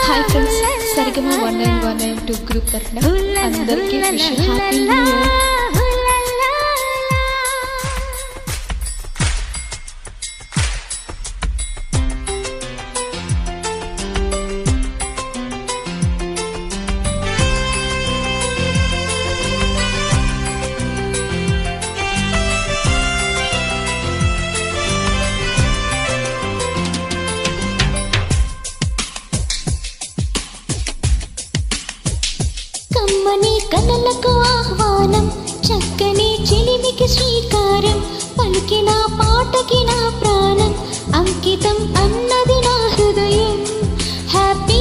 Hi friends, సరిగమ 1919 group తరఫున అందరికీ wish happy new year. కమ్మని కలలకు ఆహ్వానం, చక్కని చిలిమికి శ్రీకారం, పలికిన పాటకి నా ప్రాణం అంకితం అన్నది నా హృదయం. Happy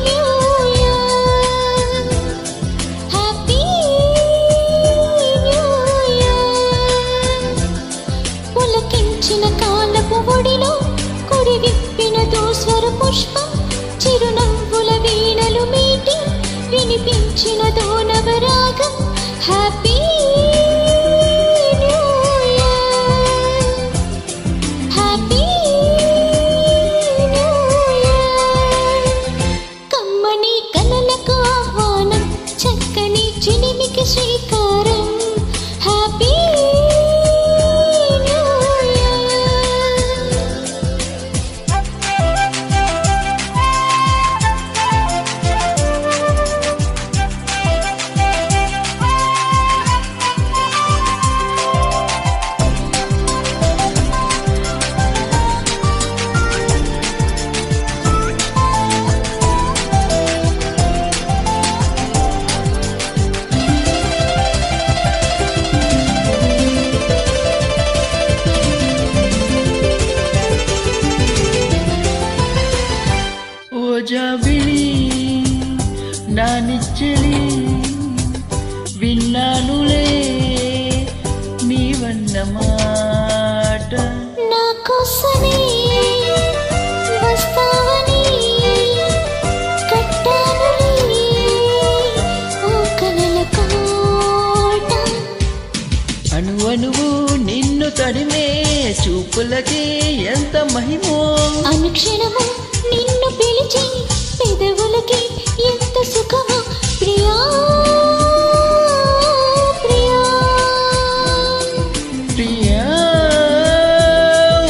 new year, happy new year. పులకించిన కాలపు ఒడిలో కొడి విప్పిన దోస్వర పుష్పం, చిరునవ్వుల వీణలు మీటి వినిపించిన దోనవరాగం. Happy new year, happy new year. కమ్మని కలలకు ఆహ్వానం, చక్కని చిలిమికి శ్రీకారం. హ్యాపీ జాబిలి నా నిచ్చలి విన్నానులే నీవన్న మాట. నా కోసమే వస్తావని కట్టానులే ఓ కలల కోట. అణువణువు నిన్ను తడిమే చూపులకి ఎంత మహిమో, అనుక్షణము నిన్ను పిలిచి పెదవులకి ఎంత సుఖమో. ప్రియా ప్రియా ప్రియా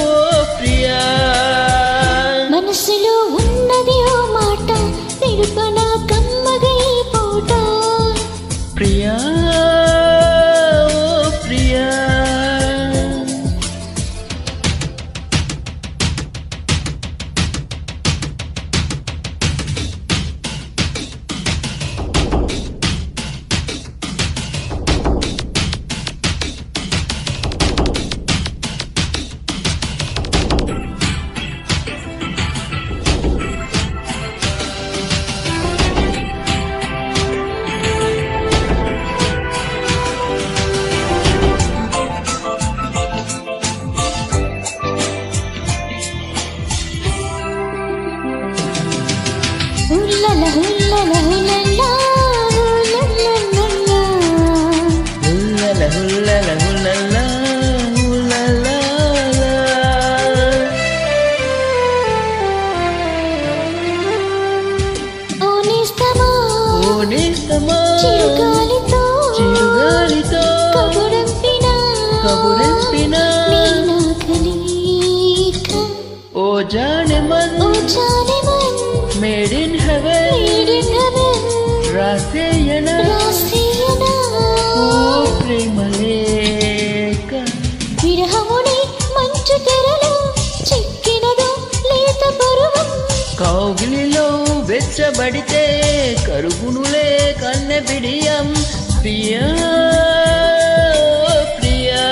ఓ ప్రియా. మనసులో ఉన్నది ఓ మాట, తెలుపన కమ్మగా ఈ పూట. ప్రియా ఓ ప్రియా. హుల్లల హుల్లల హుల్లలా హుల్లలా హుల్లల హుల్లల హుల్లలా హుల్లలా. ఓ నేస్తమా ఓ నేస్తమా చిరుగాలితో చిరుగాలితో కబురంపినా నీ నాకలీక. ఓ జానెమన్ ఓ జానెమన్ మేడ్ ఇన్ హెవెన్ రాసేయనా రాసేయనా ఓ ప్రేమలేఖ. విరహముని మంచు తెరలో చిక్కినదో లేత పరువం. కౌగిలిలో వెచ్చబడితే కరుగునులే కన్నె బిడియం. ప్రియా ప్రియా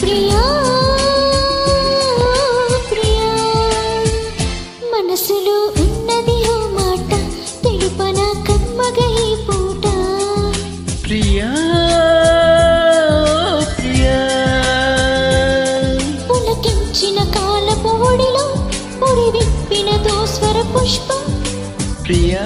ప్రియా ప్రియా. మనసులో ఉన్నది ఓ మాట, తెలుపన కమ్మగా ఈ పూట. ప్రియా ప్రియా. పులకించిన కాలపు ఒడిలో పొడి విప్పిన దోస్వర పుష్పం. ప్రియా